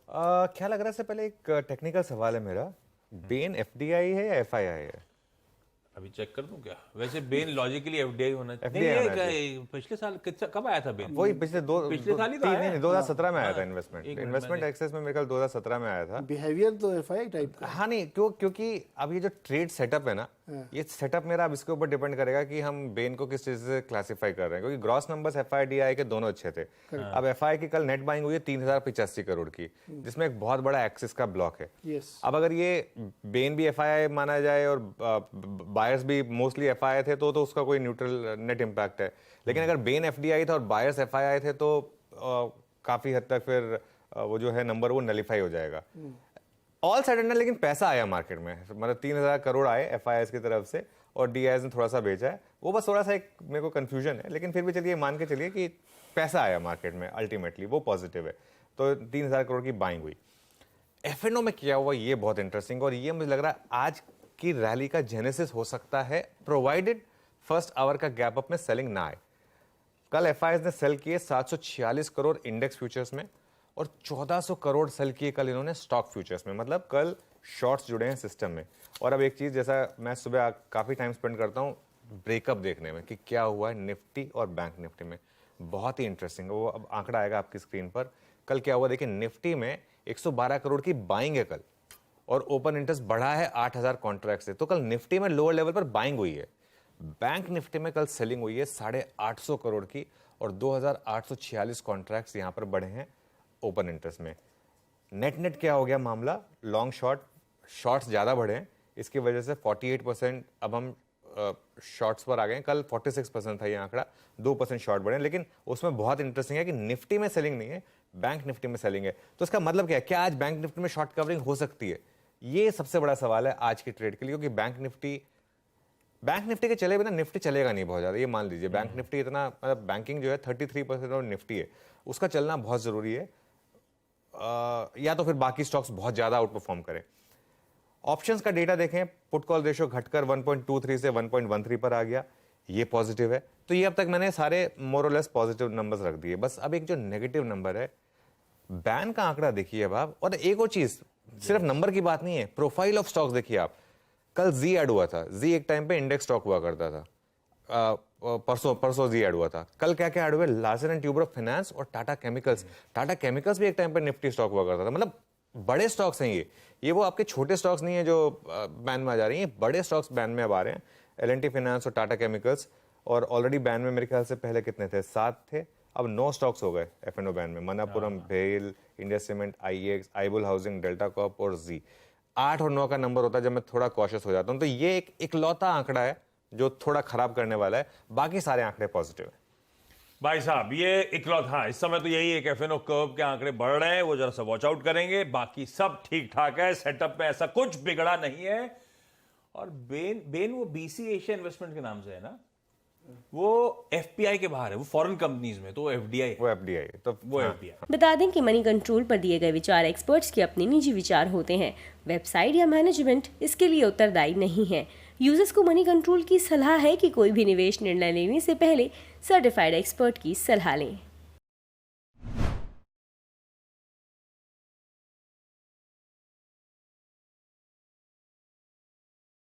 क्या लग रहा है, इससे पहले एक टेक्निकल सवाल है मेरा। बेन एफडीआई है या एफआईआई है? अभी चेक कर दूं क्या? वैसे बेन लॉजिकली एफडीआई होना चाहिए। FDI नहीं, होना चाहिए। पिछले साल कब आया था बेन? वही पिछले पिछले साल ही तो तीन आया नहीं, है। 2017 में आया था। हाँ, इन्वेस्टमेंट एक मिनट इन्वेस्टमेंट एक्सेस में मेरे ख्याल 2017 में आया था। बिहेवियर तो एफआई टाइप का। हाँ नहीं, क्योंकि अब ये जो ट्रेड सेटअप है ना, ये सेटअप मेरा अब इसके ऊपर डिपेंड करेगा कि हम बेन को किस चीज से क्लासिफाई कर रहे हैं, क्योंकि ग्रॉस नंबर्स एफआईडीआई के दोनों अच्छे थे। अब एफआई की कल नेट बाइंग हुई है 3085 करोड़ की, जिसमें एक बहुत बड़ा एक्सिस का ब्लॉक है। यस। अब अगर ये बेन भी एफआईआई माना जाए और बायर्स भी मोस्टली एफआईआई थे तो उसका कोई न्यूट्रल नेट इम्पैक्ट है। लेकिन अगर बेन एफडीआई था और बायर्स एफआईआई थे तो काफी हद तक फिर वो जो है नंबर वो नलीफाई हो जाएगा। ऑल साइड एंड, लेकिन पैसा आया मार्केट में, मतलब 3000 करोड़ आए एफआईआईस की तरफ से और डीआईएस ने थोड़ा सा बेचा है। वो बस थोड़ा सा एक मेरे को कंफ्यूजन है, लेकिन फिर भी चलिए मान के चलिए कि पैसा आया मार्केट में, अल्टीमेटली वो पॉजिटिव है। तो 3000 करोड़ की बाइंग हुई। एफएनओ में क्या हुआ ये बहुत इंटरेस्टिंग, और ये मुझे लग रहा है आज की रैली का जेनेसिस हो सकता है, प्रोवाइडेड फर्स्ट आवर का गैप अप में सेलिंग ना आए। कल एफआईआईस ने सेल किए 746 करोड़ इंडेक्स फ्यूचर्स में और 1400 करोड़ सेल किए कल इन्होंने स्टॉक फ्यूचर्स में, मतलब कल शॉर्ट्स जुड़े हैं सिस्टम में। और अब एक चीज, जैसा मैं सुबह काफी टाइम स्पेंड करता हूँ ब्रेकअप देखने में कि क्या हुआ है निफ्टी और बैंक निफ्टी में, बहुत ही इंटरेस्टिंग है वो। अब आंकड़ा आएगा आपकी स्क्रीन पर। कल क्या हुआ देखिए, निफ्टी में 112 करोड़ की बाइंग है कल, और ओपन इंटरेस्ट बढ़ा है 8000 कॉन्ट्रैक्ट से। तो कल निफ्टी में लोअर लेवल पर बाइंग हुई है। बैंक निफ्टी में कल सेलिंग हुई है 850 करोड़ की, और 2846 कॉन्ट्रैक्ट्स यहां पर बढ़े हैं ओपन इंटरेस्ट में। नेट क्या हो गया मामला, लॉन्ग शॉर्ट्स ज्यादा बढ़े हैं, इसकी वजह से 48% अब हम शॉर्ट्स पर आ गए हैं। कल 46% था ये आंकड़ा, 2% शॉर्ट बढ़े। लेकिन उसमें बहुत इंटरेस्टिंग है कि निफ्टी में सेलिंग नहीं है, बैंक निफ्टी में सेलिंग है। तो इसका मतलब क्या है, क्या आज बैंक निफ्टी में शॉर्ट कवरिंग हो सकती है? ये सबसे बड़ा सवाल है आज की ट्रेड के लिए, क्योंकि बैंक निफ्टी के चले बिना निफ्टी चलेगा नहीं बहुत ज्यादा। ये मान लीजिए बैंक निफ्टी इतना, मतलब बैंकिंग जो है 33% और निफ्टी है, उसका चलना बहुत जरूरी है, या तो फिर बाकी स्टॉक्स बहुत ज्यादा आउट परफॉर्म करें। ऑप्शंस का डेटा देखें, पुट कॉल रेशियो घटकर 1.23 से 1.13 पर आ गया, ये पॉजिटिव है। तो ये अब तक मैंने सारे मोर और लेस पॉजिटिव नंबर्स रख दिए। बस अब एक जो नेगेटिव नंबर है, बैन का आंकड़ा देखिए अब आप। और एक और चीज, सिर्फ नंबर की बात नहीं है, प्रोफाइल ऑफ स्टॉक्स देखिए आप। कल जी ऐड हुआ था, जी एक टाइम पे इंडेक्स स्टॉक हुआ करता था, परसों जी ऐड हुआ था। कल क्या क्या ऐड हुए, लार्सन एंड ट्यूबर फाइनेंस और टाटा केमिकल्स। टाटा केमिकल्स भी एक टाइम पे निफ्टी स्टॉक हुआ करता था। मतलब बड़े स्टॉक्स हैं ये वो आपके छोटे स्टॉक्स नहीं है जो बैन में आ जा रही हैं, बड़े स्टॉक्स बैन में अब आ रहे हैं। एल&टी फाइनेंस और टाटा केमिकल्स, और ऑलरेडी बैन में मेरे ख्याल से पहले कितने थे, 7 थे, अब 9 स्टॉक्स हो गए एफएनओ बैन में। मनापुरम, भेल, India cement, IEX, Ibull housing, Delta Corp और जी। 8 और 9 का नंबर होता है जब मैं थोड़ा कॉशियस हो जाता हूं। तो ये एक इकलौता आंकड़ा है जो थोड़ा खराब करने वाला है, बाकी सारे आंकड़े पॉजिटिव है। भाई साहब ये इकलौता, हाँ, इस समय तो यही एक एफएनओ कर्व के आंकड़े बढ़ रहे हैं, वो जरा सा वॉच आउट करेंगे। बाकी सब ठीक ठाक है, सेटअप में ऐसा कुछ बिगड़ा नहीं है। और बेन वो बीसी एशिया इन्वेस्टमेंट के नाम से है ना, वो एफपीआई के बाहर है, वो फॉरेन कंपनीज में, तो एफडीआई तो वो एफडीआई। बता दें कि मनी कंट्रोल पर दिए गए विचार एक्सपर्ट्स के अपने निजी विचार होते हैं। वेबसाइट या मैनेजमेंट इसके लिए उत्तरदायी नहीं है। यूजर्स को मनी कंट्रोल की सलाह है कि कोई भी निवेश निर्णय लेने से पहले सर्टिफाइड एक्सपर्ट की सलाह लें।